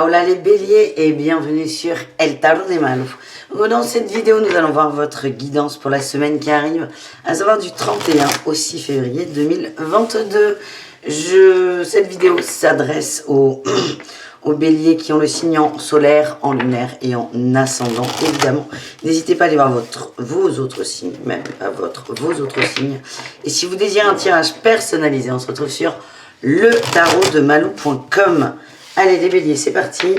Hola les béliers et bienvenue sur El Tarot de Malo. Dans cette vidéo, nous allons voir votre guidance pour la semaine qui arrive, à savoir du 31 au 6 février 2022. Cette vidéo s'adresse aux béliers qui ont le signe en solaire, en lunaire et en ascendant, évidemment. N'hésitez pas à aller voir vos autres signes, même pas vos autres signes. Et si vous désirez un tirage personnalisé, on se retrouve sur le tarot de malou.com. Allez les béliers, c'est parti.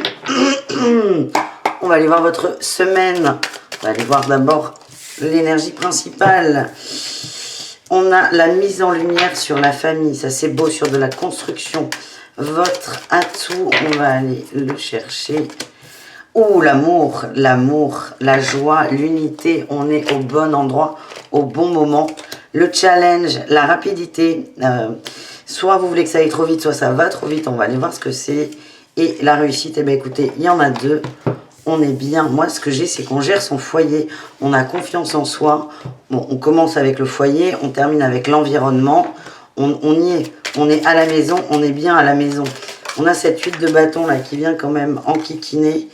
On va aller voir votre semaine. On va aller voir d'abord l'énergie principale. On a la mise en lumière sur la famille. Ça c'est beau, sur de la construction. Votre atout, on va aller le chercher. Oh, l'amour, la joie, l'unité. On est au bon endroit, au bon moment. Le challenge, la rapidité. Soit vous voulez que ça aille trop vite, soit ça va trop vite. On va aller voir ce que c'est. Et la réussite, eh bien écoutez, il y en a deux. On est bien. Moi, ce que j'ai, c'est qu'on gère son foyer. On a confiance en soi. Bon, on commence avec le foyer, on termine avec l'environnement. On y est. On est à la maison, on est bien à la maison. On a cette huile de bâton là qui vient quand même enquiquiner.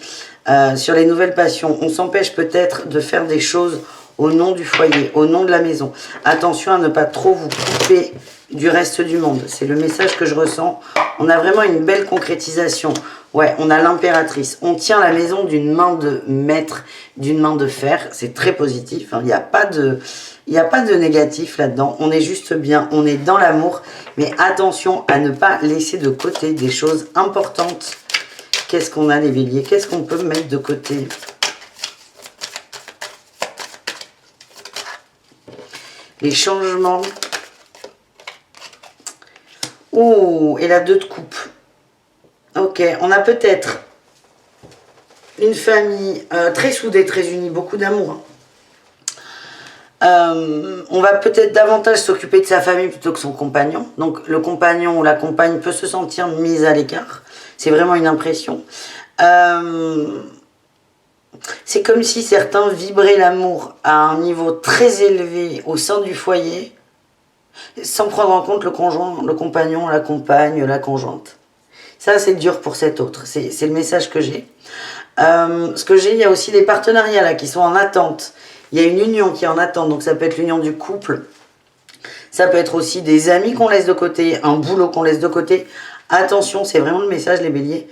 Sur les nouvelles passions, on s'empêche peut-être de faire des choses au nom du foyer, au nom de la maison. Attention à ne pas trop vous couper du reste du monde. C'est le message que je ressens. On a vraiment une belle concrétisation. Ouais, on a l'impératrice. On tient la maison d'une main de maître, d'une main de fer. C'est très positif. Il n'y a pas de négatif là-dedans. On est juste bien. On est dans l'amour. Mais attention à ne pas laisser de côté des choses importantes. Qu'est-ce qu'on a les béliers? Qu'est-ce qu'on peut mettre de côté? Les changements. Oh, et la 2 de coupe. Ok, on a peut-être une famille très soudée, très unie, beaucoup d'amour. On va peut-être davantage s'occuper de sa famille plutôt que son compagnon. Donc le compagnon ou la compagne peut se sentir mise à l'écart. C'est vraiment une impression. C'est comme si certains vibraient l'amour à un niveau très élevé au sein du foyer, sans prendre en compte le conjoint, le compagnon, la compagne, la conjointe. Ça, c'est dur pour cet autre. C'est le message que j'ai. Ce que j'ai, il y a aussi des partenariats là qui sont en attente. Il y a une union qui est en attente, donc ça peut être l'union du couple. Ça peut être aussi des amis qu'on laisse de côté, un boulot qu'on laisse de côté. Attention, c'est vraiment le message, les béliers.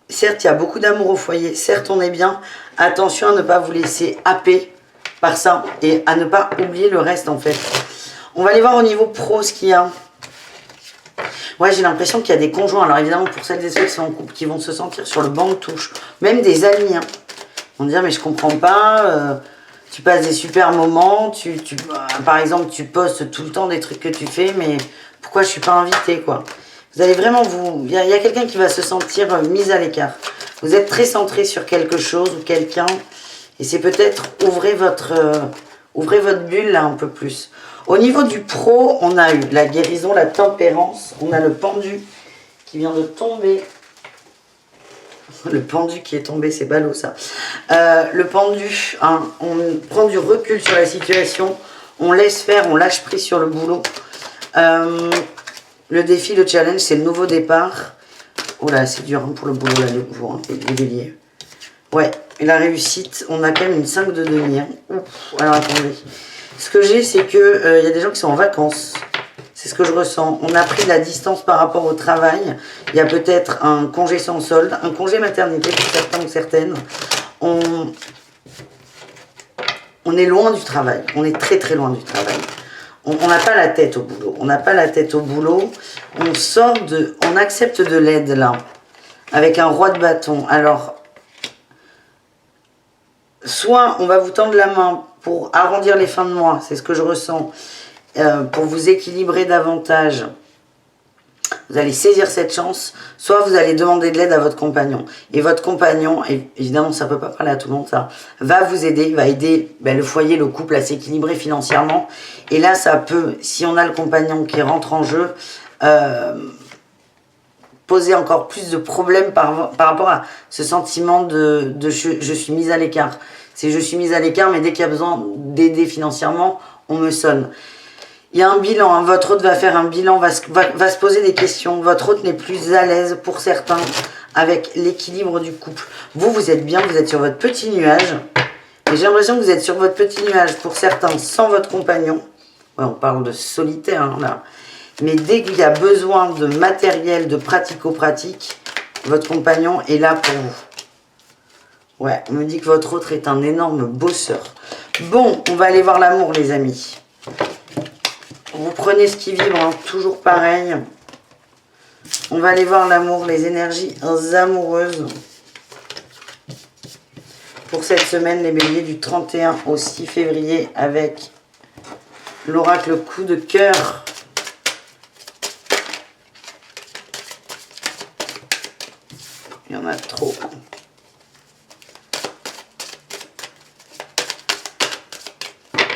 Certes, il y a beaucoup d'amour au foyer. Certes, on est bien. Attention à ne pas vous laisser happer par ça et à ne pas oublier le reste, en fait. On va aller voir au niveau pro ce qu'il y a. Ouais, j'ai l'impression qu'il y a des conjoints. Alors évidemment, pour celles et ceux qui sont en couple, qui vont se sentir sur le banc de touche. Même des amis. Hein. Ils vont dire, mais je comprends pas. Tu passes des super moments. Par exemple, tu postes tout le temps des trucs que tu fais. Mais pourquoi je suis pas invitée, quoi? Vous allez vraiment il y a quelqu'un qui va se sentir mis à l'écart. Vous êtes très centré sur quelque chose ou quelqu'un. Et c'est peut-être ouvrez votre bulle là un peu plus. Au niveau du pro, on a eu la guérison, la tempérance. On a le pendu qui vient de tomber. Le pendu qui est tombé, c'est ballot ça. Le pendu, hein, on prend du recul sur la situation. On laisse faire, on lâche prise sur le boulot. Le défi, le challenge, c'est le nouveau départ. Oh là, c'est dur hein, pour le boulot, là, les béliers. Ouais, et la réussite, on a quand même une 5 de demi. Hein. Alors attendez. Ce que j'ai, c'est que y a des gens qui sont en vacances. C'est ce que je ressens. On a pris de la distance par rapport au travail. Il y a peut-être un congé sans solde, un congé maternité pour certains ou certaines. On est loin du travail. On est très très loin du travail. On n'a pas la tête au boulot. On n'a pas la tête au boulot. On accepte de l'aide là. Avec un roi de bâton. Alors, soit on va vous tendre la main pour arrondir les fins de mois, c'est ce que je ressens, pour vous équilibrer davantage. Vous allez saisir cette chance, soit vous allez demander de l'aide à votre compagnon. Et votre compagnon, évidemment ça ne peut pas parler à tout le monde ça, va vous aider, va aider le foyer, le couple à s'équilibrer financièrement. Et là ça peut, si on a le compagnon qui rentre en jeu, poser encore plus de problèmes par rapport à ce sentiment de je suis mise à l'écart. C'est je suis mise à l'écart, mais dès qu'il y a besoin d'aider financièrement, on me sonne. Il y a un bilan, hein. Votre hôte va faire un bilan, va se poser des questions. Votre hôte n'est plus à l'aise pour certains avec l'équilibre du couple. Vous, vous êtes bien, vous êtes sur votre petit nuage. Et j'ai l'impression que vous êtes sur votre petit nuage, pour certains, sans votre compagnon. Ouais, on parle de solitaire, hein, là. Mais dès qu'il y a besoin de matériel, de pratico-pratique, votre compagnon est là pour vous. Ouais, on me dit que votre autre est un énorme bosseur. Bon, on va aller voir l'amour, les amis. Vous prenez ce qui vibre, hein, toujours pareil. On va aller voir l'amour, les énergies amoureuses. Pour cette semaine, les béliers du 31 au 6 février avec l'oracle coup de cœur. Il y en a trop.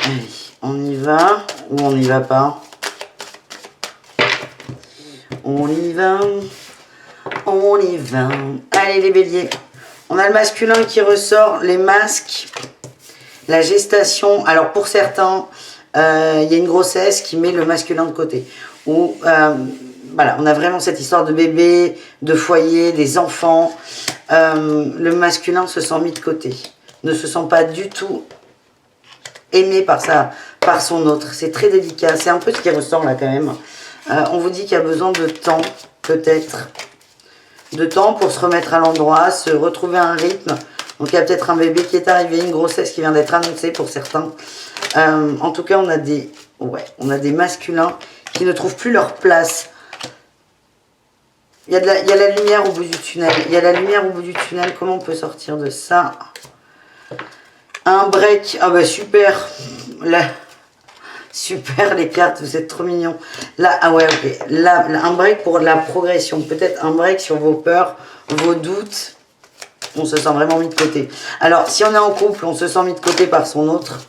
Allez, on y va ou on n'y va pas? On y va, on y va. Allez les béliers. On a le masculin qui ressort, les masques, la gestation. Alors pour certains, il y a une grossesse qui met le masculin de côté. Ou voilà, on a vraiment cette histoire de bébé, de foyer, des enfants. Le masculin se sent mis de côté, ne se sent pas du tout aimé par son autre. C'est très délicat, c'est un peu ce qui ressort là quand même. On vous dit qu'il y a besoin de temps, peut-être. De temps pour se remettre à l'endroit, se retrouver un rythme. Donc il y a peut-être un bébé qui est arrivé, une grossesse qui vient d'être annoncée pour certains. En tout cas, on a des masculins qui ne trouvent plus leur place. Il y a la lumière au bout du tunnel. Il y a la lumière au bout du tunnel. Comment on peut sortir de ça? Un break. Ah bah super. Là, super les cartes, vous êtes trop mignons. Là, ah ouais, ok. Là, un break pour la progression. Peut-être un break sur vos peurs, vos doutes. On se sent vraiment mis de côté. Alors, si on est en couple, on se sent mis de côté par son autre.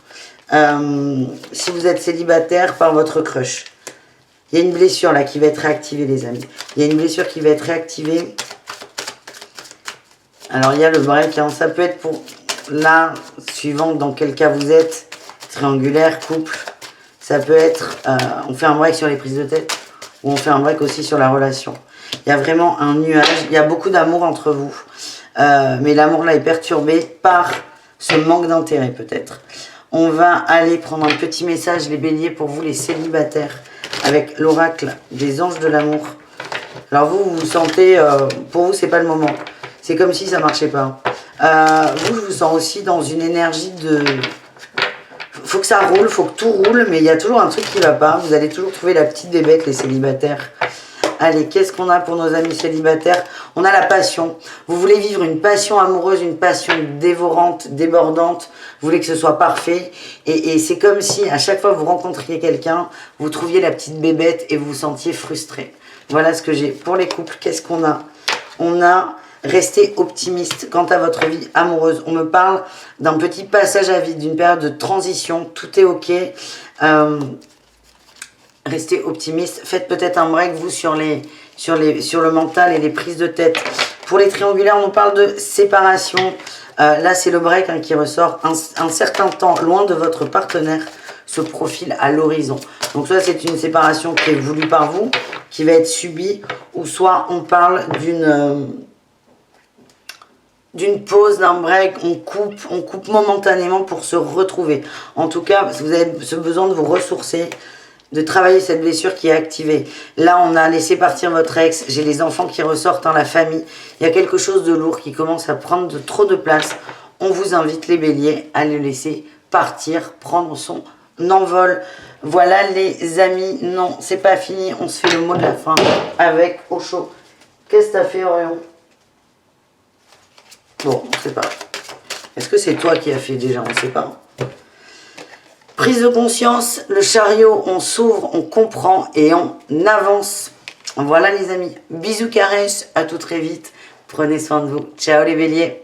Si vous êtes célibataire, par votre crush. Il y a une blessure là qui va être réactivée, les amis. Il y a une blessure qui va être réactivée. Alors, il y a le break. Hein. Ça peut être pour là, suivant dans quel cas vous êtes. Triangulaire, couple. Ça peut être, on fait un break sur les prises de tête. Ou on fait un break aussi sur la relation. Il y a vraiment un nuage. Il y a beaucoup d'amour entre vous. Mais l'amour là est perturbé par ce manque d'intérêt peut-être. On va aller prendre un petit message, les béliers, pour vous les célibataires, avec l'oracle des anges de l'amour. Alors vous vous sentez, pour vous c'est pas le moment. C'est comme si ça marchait pas. Vous, je vous sens aussi dans une énergie de... Faut que ça roule, faut que tout roule, mais il y a toujours un truc qui va pas. Vous allez toujours trouver la petite bébête, les célibataires. Allez, qu'est-ce qu'on a pour nos amis célibataires? On a la passion. Vous voulez vivre une passion amoureuse, une passion dévorante, débordante. Vous voulez que ce soit parfait. Et c'est comme si, à chaque fois que vous rencontriez quelqu'un, vous trouviez la petite bébête et vous vous sentiez frustré. Voilà ce que j'ai. Pour les couples, qu'est-ce qu'on a? On a resté optimiste quant à votre vie amoureuse. On me parle d'un petit passage à vide, d'une période de transition. Tout est OK. Restez optimiste. Faites peut-être un break, vous, sur le mental et les prises de tête. Pour les triangulaires, on parle de séparation. Là, c'est le break qui ressort. Un certain temps loin de votre partenaire se profile à l'horizon. Donc, soit c'est une séparation qui est voulue par vous, qui va être subie, ou soit on parle d'une pause, d'un break, on coupe momentanément pour se retrouver. En tout cas, vous avez ce besoin de vous ressourcer, de travailler cette blessure qui est activée. Là, on a laissé partir votre ex. J'ai les enfants qui ressortent, la famille. Il y a quelque chose de lourd qui commence à prendre trop de place. On vous invite, les béliers, à le laisser partir, prendre son envol. Voilà, les amis. Non, c'est pas fini. On se fait le mot de la fin avec Osho. Qu'est-ce que t'as fait, Orion? Bon, on ne sait pas. Est-ce que c'est toi qui as fait déjà? On ne sait pas. Prise de conscience, le chariot, on s'ouvre, on comprend et on avance. Voilà les amis, bisous caresses, à tout très vite. Prenez soin de vous. Ciao les béliers.